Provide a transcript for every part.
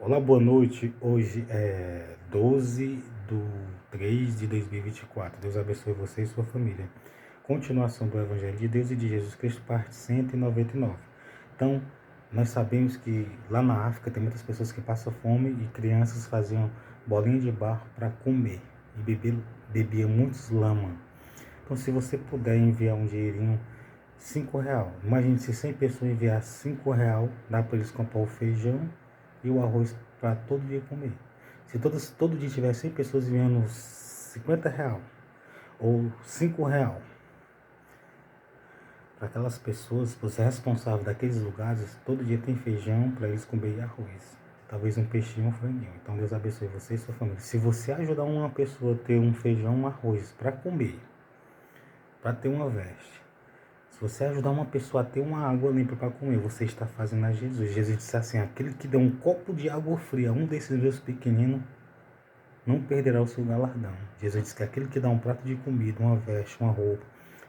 Olá, boa noite. Hoje é 12/3/2024. Deus abençoe você e sua família. Continuação do Evangelho de Deus e de Jesus Cristo, parte 199. Então, nós sabemos que lá na África tem muitas pessoas que passam fome e crianças faziam bolinha de barro para comer e bebia muitos lama. Então, se você puder enviar um dinheirinho, R$ 5. Imagine se 100 pessoas enviar R$ 5, dá para eles comprar o feijão e o arroz para todo dia comer. Se todo dia tiver 100 pessoas enviando R$ 50 ou R$ 5 para aquelas pessoas, você é responsável daqueles lugares, todo dia tem feijão para eles comer e arroz. Talvez um peixinho ou um franguinho. Então Deus abençoe você e sua família. Se você ajudar uma pessoa a ter um feijão, um arroz para comer, para ter uma veste, se você ajudar uma pessoa a ter uma água limpa para comer, você está fazendo a Jesus. Jesus disse assim: aquele que deu um copo de água fria a um desses meus pequeninos, não perderá o seu galardão. Jesus disse que aquele que dá um prato de comida, uma veste, uma roupa,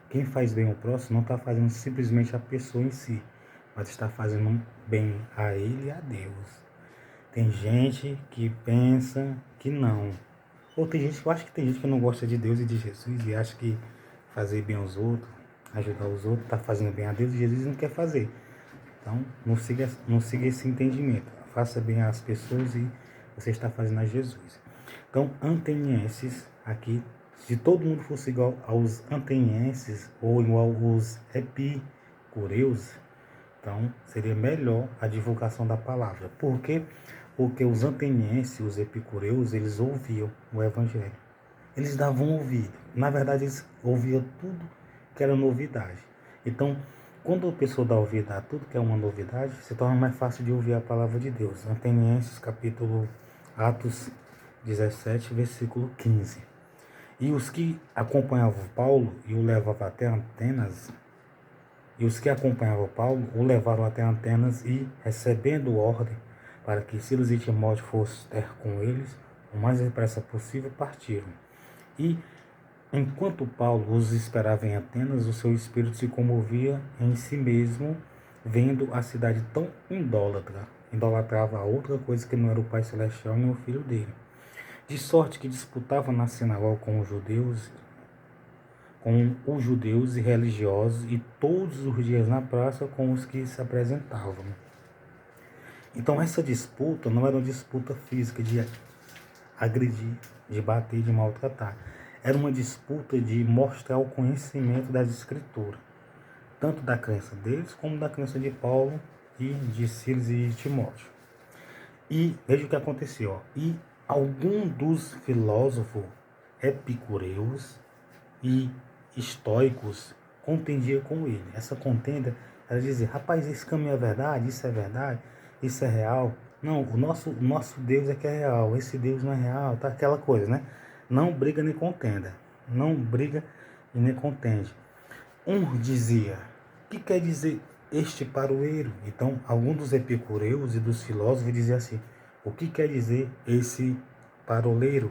quem faz bem ao próximo, não está fazendo simplesmente a pessoa em si, mas está fazendo bem a ele e a Deus. Tem gente que pensa que não. Ou tem gente, eu acho que tem gente que não gosta de Deus e de Jesus e acha que fazer bem aos outros, ajudar os outros, está fazendo bem a Deus e Jesus não quer fazer. Então, não siga esse entendimento. Faça bem às pessoas e você está fazendo a Jesus. Então, atenienses, aqui, se todo mundo fosse igual aos atenienses ou igual aos epicureus, então seria melhor a divulgação da palavra. Por quê? Porque os atenienses, os epicureus, eles ouviam o evangelho. Eles davam ouvido. Na verdade, eles ouviam tudo que era novidade. Então, quando a pessoa dá ouvido a tudo que é uma novidade, se torna mais fácil de ouvir a palavra de Deus. Atenienses, capítulo Atos 17, versículo 15. E os que acompanhavam Paulo e o levavam até Atenas, o levaram até Atenas e, recebendo ordem para que Silas e Timóteo fossem ter com eles, o mais depressa possível, partiram. E, enquanto Paulo os esperava em Atenas, o seu espírito se comovia em si mesmo, vendo a cidade tão idólatra. Idolatrava a outra coisa que não era o Pai Celestial nem o Filho dele. De sorte que disputava na sinagoga com os judeus e religiosos, e todos os dias na praça com os que se apresentavam. Então essa disputa não era uma disputa física de agredir, de bater, de maltratar. Era uma disputa de mostrar o conhecimento das Escrituras, tanto da crença deles como da crença de Paulo e de Silas e Timóteo. E veja o que aconteceu. E algum dos filósofos epicureus e estoicos contendia com ele. Essa contenda era dizer: rapaz, esse caminho é verdade, isso é real. Não, o nosso Deus é que é real, esse Deus não é real, tá? Aquela coisa, né? Não briga nem contenda. Não briga e nem contende. Um dizia: o que quer dizer este paroeiro? Então, algum dos epicureus e dos filósofos dizia assim: o que quer dizer esse paroleiro?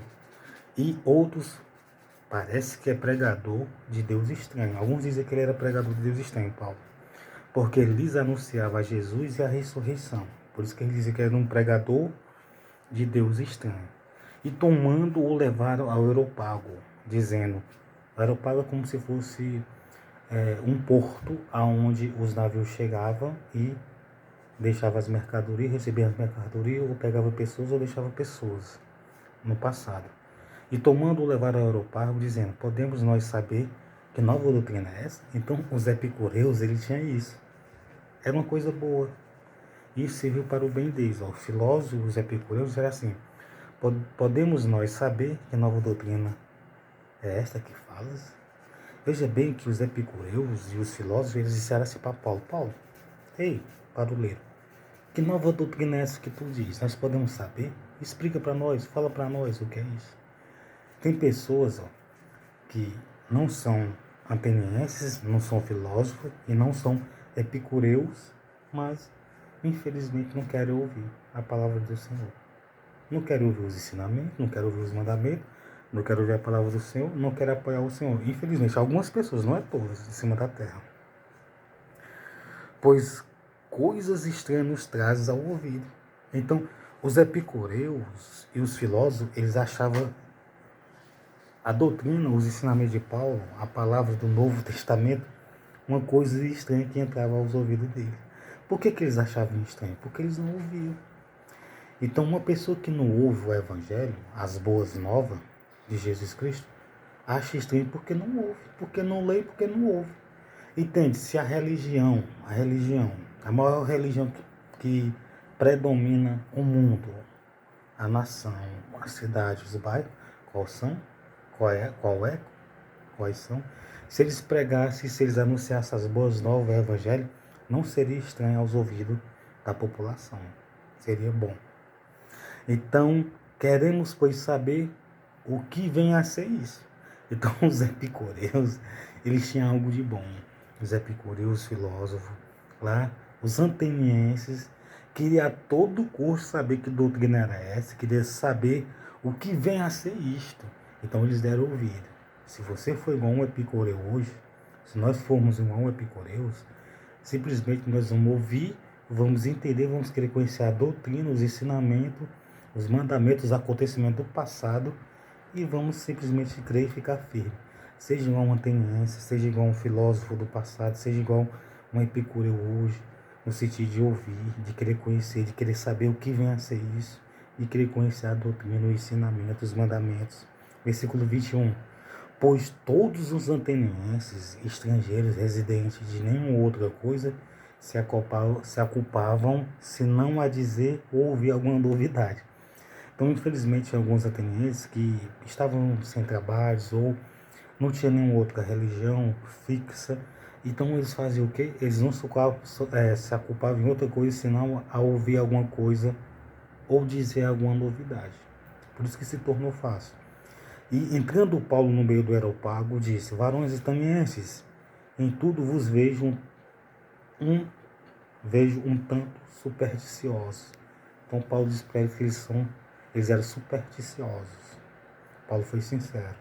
E outros, parece que é pregador de Deus estranho. Alguns dizem que ele era pregador de Deus estranho, Paulo, porque ele lhes anunciava Jesus e a ressurreição. Por isso que ele dizia que era um pregador de Deus estranho. E tomando-o levaram ao Areópago, dizendo: o Areópago é como se fosse um porto aonde os navios chegavam e deixavam as mercadorias, recebiam as mercadorias, ou pegava pessoas ou deixava pessoas no passado. E tomando-o levaram ao Areópago, dizendo: podemos nós saber que nova doutrina é essa? Então os epicureus, ele tinha isso. Era uma coisa boa. Isso serviu para o bem deles. Os filósofos, os epicureus, era assim: podemos nós saber que nova doutrina é esta que falas? Veja bem que os epicureus e os filósofos, eles disseram assim para Paulo: Paulo, ei, paroleiro, que nova doutrina é essa que tu diz? Nós podemos saber? Explica para nós, fala para nós o que é isso. Tem pessoas que não são atenienses, não são filósofos e não são epicureus, mas infelizmente não querem ouvir a palavra do Senhor. Não querem ouvir os ensinamentos, não querem ouvir os mandamentos, não querem ouvir a palavra do Senhor, não querem apoiar o Senhor. Infelizmente, algumas pessoas, não é todas, em cima da terra. Pois coisas estranhas nos trazes ao ouvido. Então, Os epicureus e os filósofos, eles achavam a doutrina, os ensinamentos de Paulo, a palavra do Novo Testamento, uma coisa estranha que entrava aos ouvidos dele. Por que eles achavam estranho? Porque eles não ouviam. Então, uma pessoa que não ouve o Evangelho, as boas novas de Jesus Cristo, acha estranho porque não ouve, porque não lê, porque não ouve. Entende? Se a maior religião que predomina o mundo, a nação, a cidade, os bairros, quais são? Quais são? Se eles pregassem, se eles anunciassem as boas novas, o Evangelho, não seria estranho aos ouvidos da população. Seria bom. Então, queremos, pois, saber o que vem a ser isso. Então, os epicureus, eles tinham algo de bom. Os epicureus, filósofos, lá, os atenienses, queriam a todo custo saber que doutrina era essa, queriam saber o que vem a ser isto. Então, eles deram ouvido. Se você for igual um epicureu hoje, se nós formos igual um epicureus, simplesmente nós vamos ouvir, vamos entender, vamos querer conhecer a doutrina, os ensinamentos, os mandamentos, os acontecimentos do passado e vamos simplesmente crer e ficar firme. Seja igual um ateniense, seja igual um filósofo do passado, seja igual um epicúreo hoje, no sentido de ouvir, de querer conhecer, de querer saber o que vem a ser isso, de querer conhecer a doutrina, o ensinamento, os mandamentos. Versículo 21. Pois todos os atenienses, estrangeiros, residentes de nenhuma outra coisa, se aculpavam, se não a dizer ou ouvir alguma novidade. Então, infelizmente, alguns atenienses que estavam sem trabalhos ou não tinham nenhuma outra religião fixa, então eles faziam o quê? Eles não se aculpavam em outra coisa, senão a ouvir alguma coisa ou dizer alguma novidade. Por isso que se tornou fácil. E entrando Paulo no meio do Areópago, disse: varões atenienses, em tudo vos vejo um tanto supersticiosos. Então Paulo diz para eles que eles eram supersticiosos. Paulo foi sincero.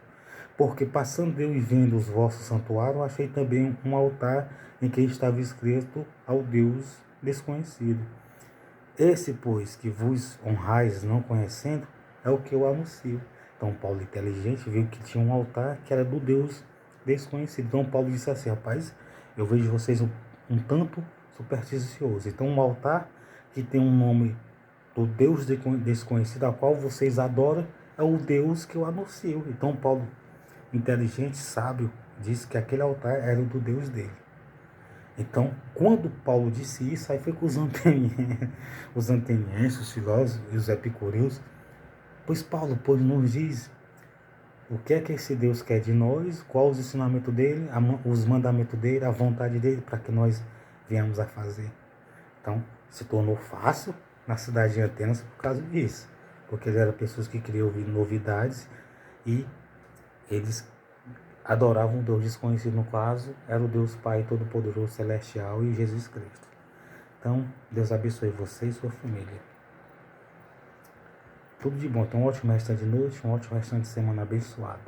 Porque passando eu e vendo os vossos santuários, achei também um altar em que estava escrito ao Deus desconhecido. Esse, pois, que vos honrais não conhecendo, é o que eu anuncio. Então Paulo, inteligente, viu que tinha um altar que era do Deus desconhecido. Então Paulo disse assim: rapaz, eu vejo vocês um tanto supersticiosos. Então um altar que tem um nome do Deus desconhecido, a qual vocês adoram, é o Deus que eu anuncio. Então Paulo, inteligente, sábio, disse que aquele altar era o do Deus dele. Então, quando Paulo disse isso, aí foi com os atenienses, os filósofos e os epicureus. Pois Paulo, pois nos diz o que é que esse Deus quer de nós, qual os ensinamentos dele, os mandamentos dele, a vontade dele, para que nós venhamos a fazer. Então, se tornou fácil na cidade de Atenas por causa disso. Porque eles eram pessoas que queriam ouvir novidades e eles adoravam um Deus desconhecido, no caso, era o Deus Pai Todo-Poderoso Celestial e Jesus Cristo. Então, Deus abençoe você e sua família. Tudo de bom. Então, um ótimo restante de noite, um ótimo restante de semana abençoado.